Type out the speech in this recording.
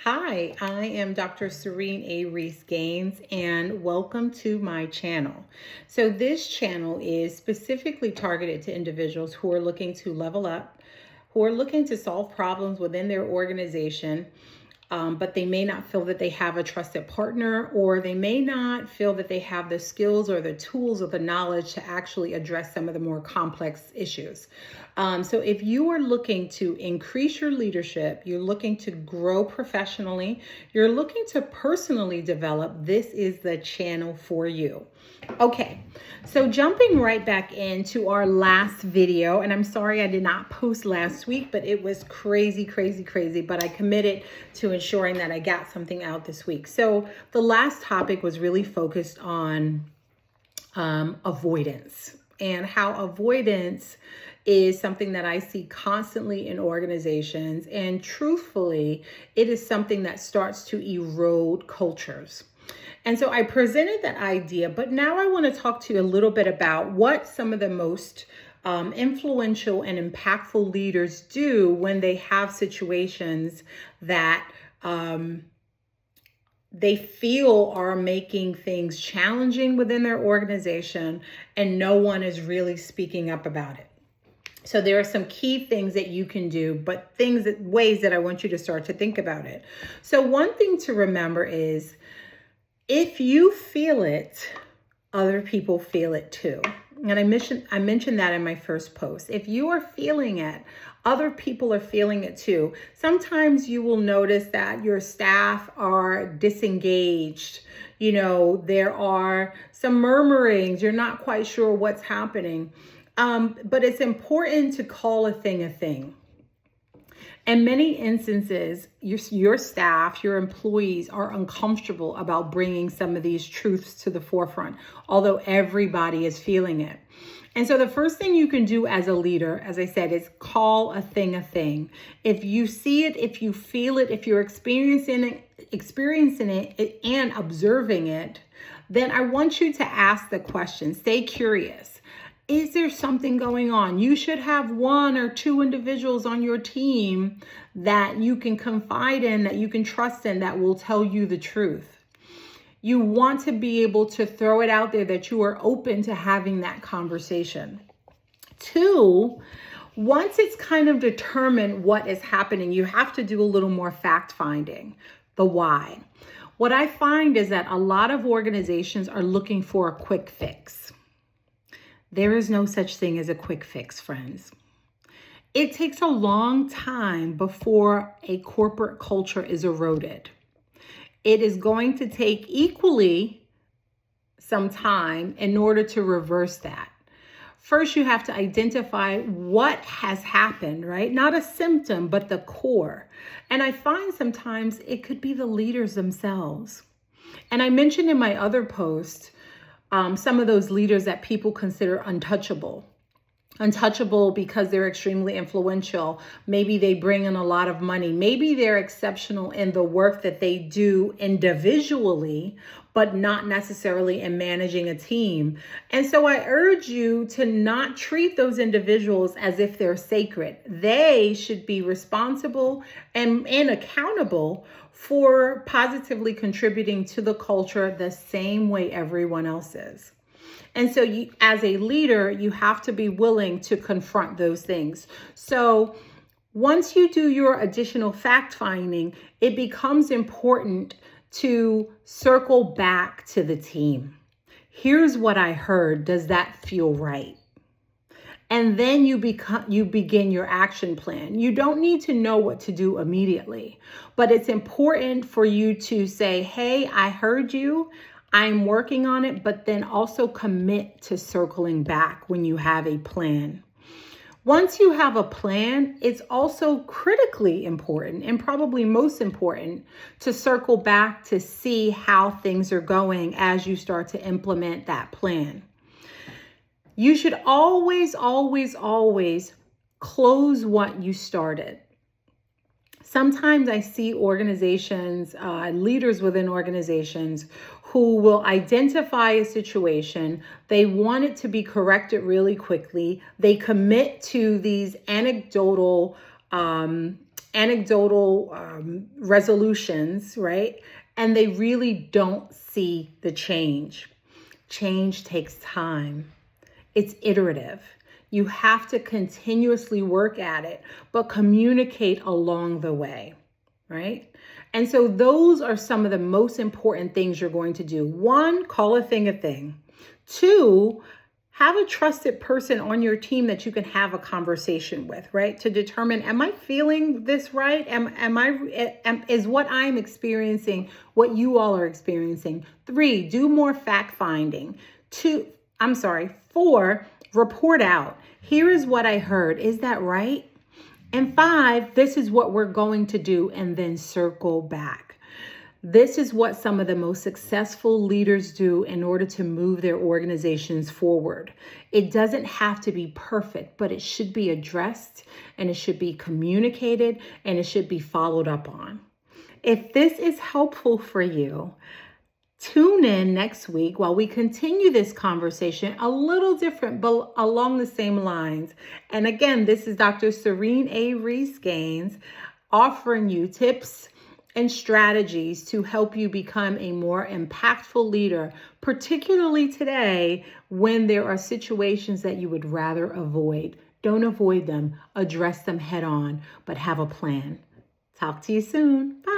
Hi, I am Dr. Syrine A. Reese-Gaines, and welcome to my channel. So this channel is specifically targeted to individuals who are looking to level up, who are looking to solve problems within their organization, but they may not feel that they have a trusted partner, or they may not feel that they have the skills or the tools or the knowledge to actually address some of the more complex issues. So if you are looking to increase your leadership, you're looking to grow professionally, you're looking to personally develop, this is the channel for you. Okay, so jumping right back into our last video, and I'm sorry I did not post last week, but it was crazy, but I committed to ensuring that I got something out this week. So the last topic was really focused on avoidance, and how avoidance is something that I see constantly in organizations. And truthfully, it is something that starts to erode cultures. And so I presented that idea, but now I want to talk to you a little bit about what some of the most influential and impactful leaders do when they have situations that they feel are making things challenging within their organization and no one is really speaking up about it. So there are some key things that you can do, but ways that I want you to start to think about it. So one thing to remember is, if you feel it, other people feel it too. And I mentioned that in my first post. If you are feeling it, other people are feeling it too. Sometimes you will notice that your staff are disengaged. There are some murmurings. You're not quite sure what's happening. But it's important to call a thing a thing. In many instances, your staff, your employees are uncomfortable about bringing some of these truths to the forefront, although everybody is feeling it. And so the first thing you can do as a leader, as I said, is call a thing a thing. If you see it, if you feel it, if you're experiencing it and observing it, then I want you to ask the question. Stay curious. Is there something going on? You should have one or two individuals on your team that you can confide in, that you can trust in, that will tell you the truth. You want to be able to throw it out there that you are open to having that conversation. Two, once it's kind of determined what is happening, you have to do a little more fact finding. The why. What I find is that a lot of organizations are looking for a quick fix. There is no such thing as a quick fix, friends. It takes a long time before a corporate culture is eroded. It is going to take equally some time in order to reverse that. First, you have to identify what has happened, right? Not a symptom, but the core. And I find sometimes it could be the leaders themselves. And I mentioned in my other post, some of those leaders that people consider untouchable. Untouchable because they're extremely influential. Maybe they bring in a lot of money. Maybe they're exceptional in the work that they do individually, but not necessarily in managing a team. And so I urge you to not treat those individuals as if they're sacred. They should be responsible and accountable for positively contributing to the culture the same way everyone else is. And so as a leader, you have to be willing to confront those things. So once you do your additional fact finding, it becomes important to circle back to the team. Here's what I heard. Does that feel right? And then you begin your action plan. You don't need to know what to do immediately, but it's important for you to say, hey, I heard you. I'm working on it, but then also commit to circling back when you have a plan. Once you have a plan, it's also critically important, and probably most important, to circle back to see how things are going as you start to implement that plan. You should always close what you started. Sometimes I see organizations, leaders within organizations who will identify a situation. They want it to be corrected really quickly. They commit to these anecdotal anecdotal resolutions, right? And they really don't see the change. Change takes time. It's iterative. You have to continuously work at it, but communicate along the way, right? And so those are some of the most important things you're going to do. 1, call a thing a thing. 2, have a trusted person on your team that you can have a conversation with, right? To determine, am I feeling this right? Is what I'm experiencing what you all are experiencing? 3, do more fact finding. 4, report out. Here is what I heard. Is that right? And 5, this is what we're going to do, and then circle back. This is what some of the most successful leaders do in order to move their organizations forward. It doesn't have to be perfect, but it should be addressed, and it should be communicated, and it should be followed up on. If this is helpful for you, tune in next week while we continue this conversation, a little different, but along the same lines. And again, this is Dr. Syrine A. Reese-Gaines offering you tips and strategies to help you become a more impactful leader, particularly today when there are situations that you would rather avoid. Don't avoid them, address them head on, but have a plan. Talk to you soon. Bye.